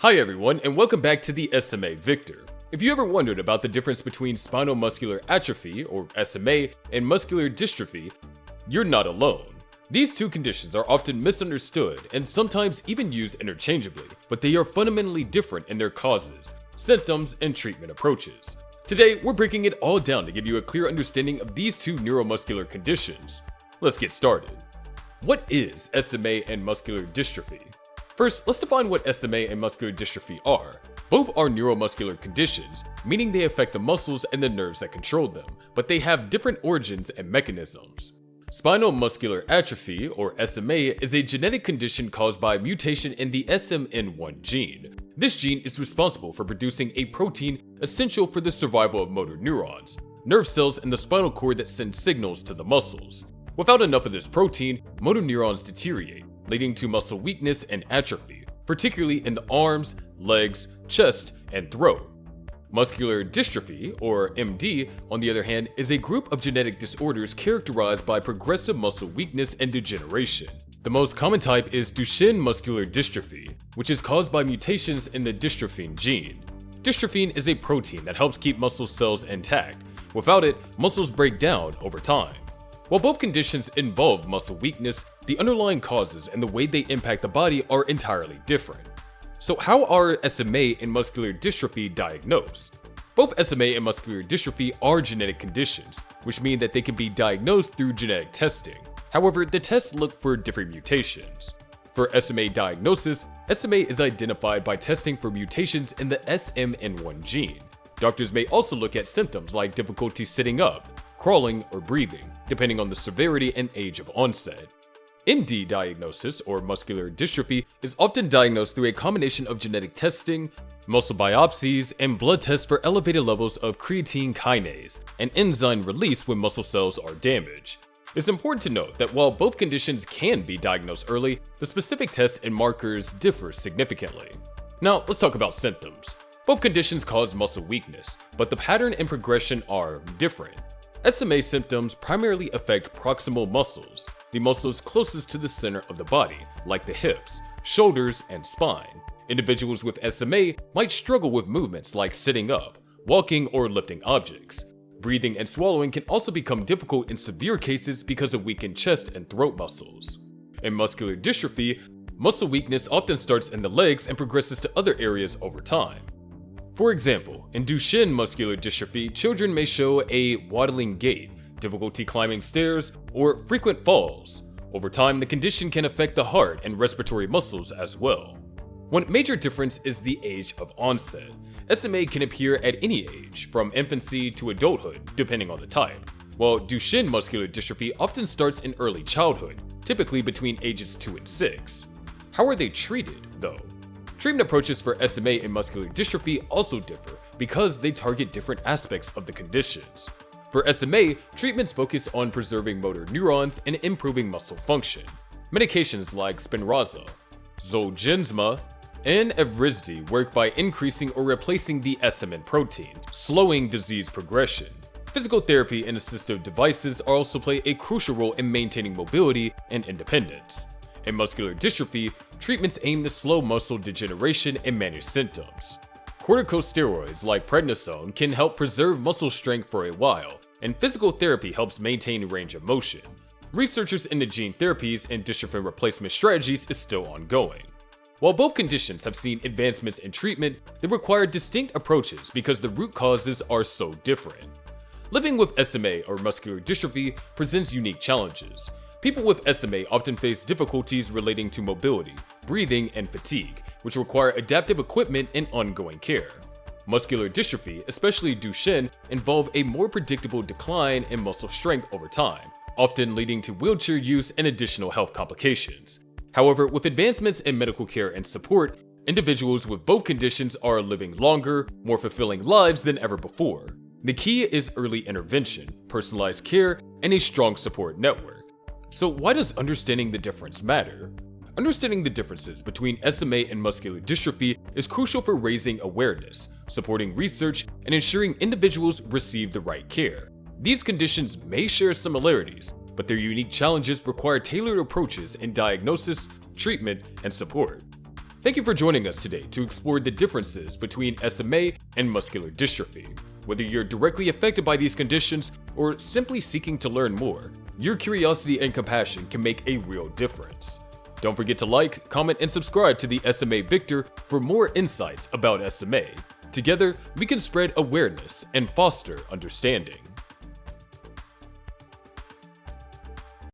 Hi everyone, and welcome back to the SMA Victor. If you ever wondered about the difference between spinal muscular atrophy, or SMA, and muscular dystrophy, you're not alone. These two conditions are often misunderstood and sometimes even used interchangeably, but they are fundamentally different in their causes, symptoms, and treatment approaches. Today, we're breaking it all down to give you a clear understanding of these two neuromuscular conditions. Let's get started. What is SMA and muscular dystrophy? First, let's define what SMA and muscular dystrophy are. Both are neuromuscular conditions, meaning they affect the muscles and the nerves that control them, but they have different origins and mechanisms. Spinal Muscular Atrophy, or SMA, is a genetic condition caused by mutation in the SMN1 gene. This gene is responsible for producing a protein essential for the survival of motor neurons, nerve cells in the spinal cord that send signals to the muscles. Without enough of this protein, motor neurons deteriorate, leading to muscle weakness and atrophy, particularly in the arms, legs, chest, and throat. Muscular dystrophy, or MD, on the other hand, is a group of genetic disorders characterized by progressive muscle weakness and degeneration. The most common type is Duchenne muscular dystrophy, which is caused by mutations in the dystrophin gene. Dystrophin is a protein that helps keep muscle cells intact. Without it, muscles break down over time. While both conditions involve muscle weakness, the underlying causes and the way they impact the body are entirely different. So how are SMA and muscular dystrophy diagnosed? Both SMA and muscular dystrophy are genetic conditions, which mean that they can be diagnosed through genetic testing. However, the tests look for different mutations. For SMA diagnosis, SMA is identified by testing for mutations in the SMN1 gene. Doctors may also look at symptoms like difficulty sitting up, crawling, or breathing, depending on the severity and age of onset. MD diagnosis, or muscular dystrophy, is often diagnosed through a combination of genetic testing, muscle biopsies, and blood tests for elevated levels of creatine kinase, an enzyme released when muscle cells are damaged. It's important to note that while both conditions can be diagnosed early, the specific tests and markers differ significantly. Now, let's talk about symptoms. Both conditions cause muscle weakness, but the pattern and progression are different. SMA symptoms primarily affect proximal muscles, the muscles closest to the center of the body, like the hips, shoulders, and spine. Individuals with SMA might struggle with movements like sitting up, walking, or lifting objects. Breathing and swallowing can also become difficult in severe cases because of weakened chest and throat muscles. In muscular dystrophy, muscle weakness often starts in the legs and progresses to other areas over time. For example, in Duchenne muscular dystrophy, children may show a waddling gait, difficulty climbing stairs, or frequent falls. Over time, the condition can affect the heart and respiratory muscles as well. One major difference is the age of onset. SMA can appear at any age, from infancy to adulthood, depending on the type, while Duchenne muscular dystrophy often starts in early childhood, typically between ages 2 and 6. How are they treated, though? Treatment approaches for SMA and muscular dystrophy also differ because they target different aspects of the conditions. For SMA, treatments focus on preserving motor neurons and improving muscle function. Medications like Spinraza, Zolgensma, and Evrysdi work by increasing or replacing the SMN protein, slowing disease progression. Physical therapy and assistive devices also play a crucial role in maintaining mobility and independence. In muscular dystrophy, treatments aim to slow muscle degeneration and manage symptoms. Corticosteroids like prednisone can help preserve muscle strength for a while, and physical therapy helps maintain range of motion. Researchers into gene therapies and dystrophin replacement strategies is still ongoing. While both conditions have seen advancements in treatment, they require distinct approaches because the root causes are so different. Living with SMA or muscular dystrophy presents unique challenges. People with SMA often face difficulties relating to mobility, breathing, and fatigue, which require adaptive equipment and ongoing care. Muscular dystrophy, especially Duchenne, involve a more predictable decline in muscle strength over time, often leading to wheelchair use and additional health complications. However, with advancements in medical care and support, individuals with both conditions are living longer, more fulfilling lives than ever before. The key is early intervention, personalized care, and a strong support network. So why does understanding the difference matter? Understanding the differences between SMA and muscular dystrophy is crucial for raising awareness, supporting research, and ensuring individuals receive the right care. These conditions may share similarities, but their unique challenges require tailored approaches in diagnosis, treatment, and support. Thank you for joining us today to explore the differences between SMA and muscular dystrophy. Whether you're directly affected by these conditions or simply seeking to learn more, your curiosity and compassion can make a real difference. Don't forget to like, comment, and subscribe to the SMA Victor for more insights about SMA. Together, we can spread awareness and foster understanding.